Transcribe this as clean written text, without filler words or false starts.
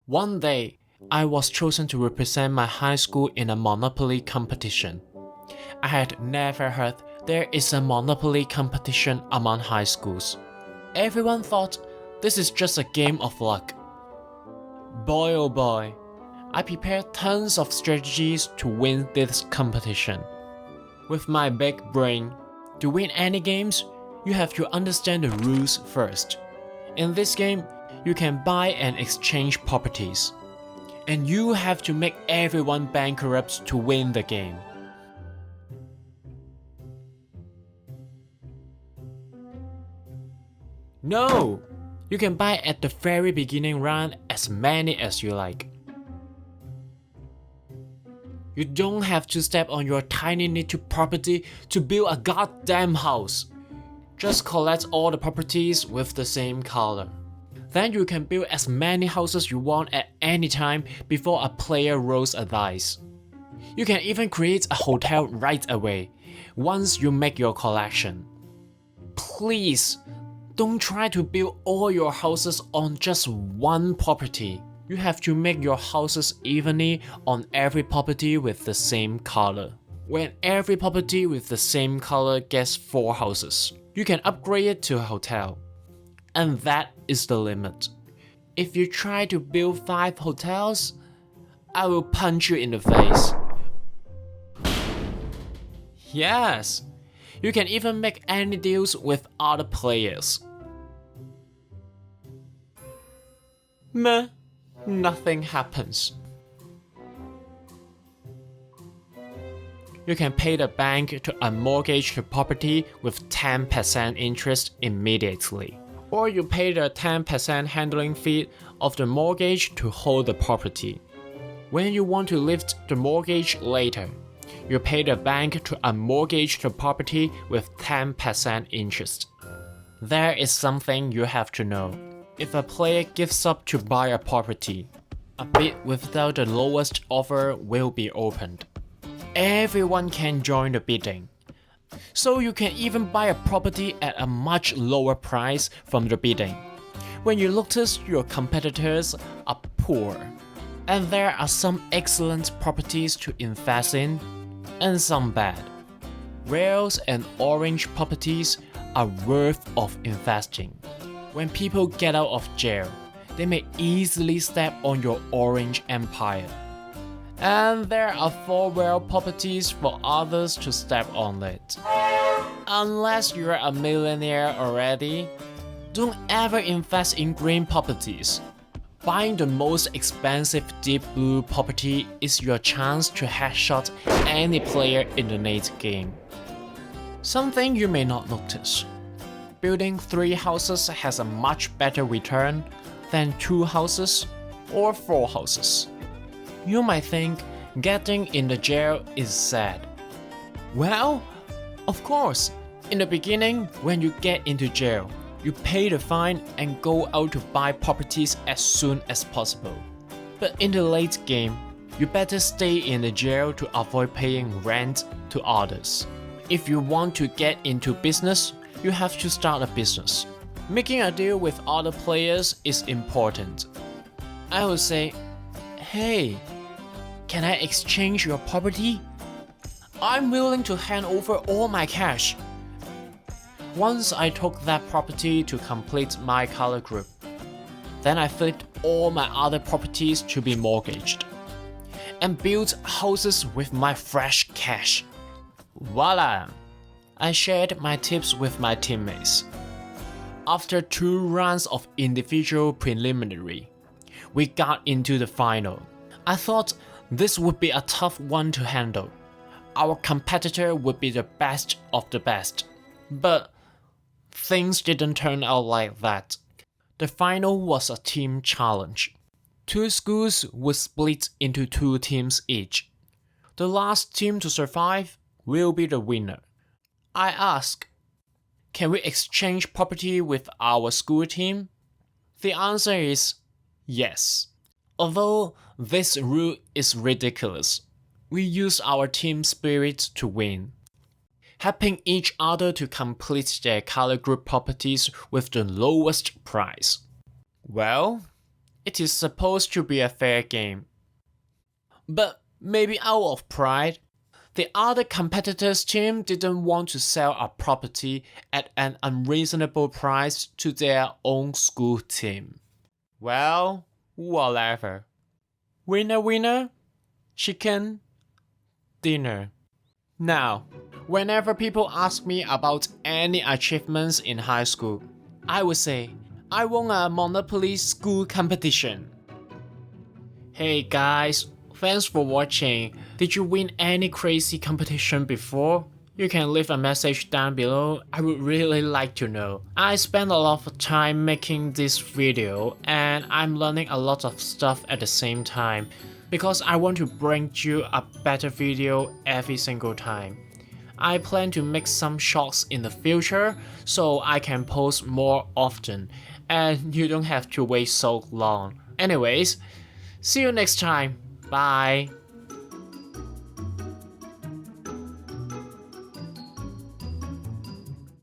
One day, I was chosen to represent my high school in a Monopoly competition. I had never heard there is a Monopoly competition among high schools. Everyone thought this is just a game of luck. Boy oh boy, I prepared tons of strategies to win this competition. With my big brain, to win any games, you have to understand the rules first. In this game, you can buy and exchange properties, and you have to make everyone bankrupt to win the game. No! You can buy at the very beginning round as many as you like. You don't have to step on your tiny little property to build a goddamn house. Just collect all the properties with the same color. Then you can build as many houses you want at any time before a player rolls a dice. You can even create a hotel right away, once you make your collection. Please, don't try to build all your houses on just one property. You have to make your houses evenly on every property with the same color. When every property with the same color gets 4 houses, you can upgrade it to a hotel. And that is the limit. If you try to build 5 hotels, I will punch you in the face. Yes, you can even make any deals with other players. Meh, nothing happens. You can pay the bank to unmortgage the property with 10% interest immediately. Or you pay the 10% handling fee of the mortgage to hold the property. When you want to lift the mortgage later, you pay the bank to unmortgage the property with 10% interest. There is something you have to know. If a player gives up to buy a property, a bid without the lowest offer will be opened. Everyone can join the bidding. So you can even buy a property at a much lower price from the bidding. When you notice your competitors are poor, and there are some excellent properties to invest in, and some bad. Rare and orange properties are worth of investing. When people get out of jail, they may easily step on your orange empire. And there are 4 rare properties for others to step on it. Unless you're a millionaire already, don't ever invest in green properties. Buying the most expensive deep blue property is your chance to headshot any player in the late game. Something you may not notice. Building 3 houses has a much better return than 2 houses or 4 houses. You might think getting in the jail is sad. Well, of course, in the beginning when you get into jail, you pay the fine and go out to buy properties as soon as possible. But in the late game, you better stay in the jail to avoid paying rent to others. If you want to get into business, you have to start a business. Making a deal with other players is important. I will say, hey, can I exchange your property? I'm willing to hand over all my cash. Once I took that property to complete my color group. Then I flipped all my other properties to be mortgaged and built houses with my fresh cash. Voila! I shared my tips with my teammates. After 2 rounds of individual preliminary, we got into the final. I thought this would be a tough one to handle. Our competitor would be the best of the best. But things didn't turn out like that. The final was a team challenge. 2 schools would split into 2 teams each. The last team to survive will be the winner. I asked, can we exchange property with our school team? The answer is yes. Although this rule is ridiculous, we use our team spirit to win, helping each other to complete their color group properties with the lowest price. Well, It is supposed to be a fair game. But maybe out of pride, the other competitors' team didn't want to sell a property at an unreasonable price to their own school team. Well, whatever. Winner, winner, chicken dinner. Now, whenever people ask me about any achievements in high school, I would say, I won a Monopoly school competition. Hey guys, thanks for watching. Did you win any crazy competition before? You can leave a message down below, I would really like to know. I spent a lot of time making this video and I'm learning a lot of stuff at the same time because I want to bring you a better video every single time. I plan to make some shorts in the future so I can post more often and you don't have to wait so long. Anyways, see you next time. Bye.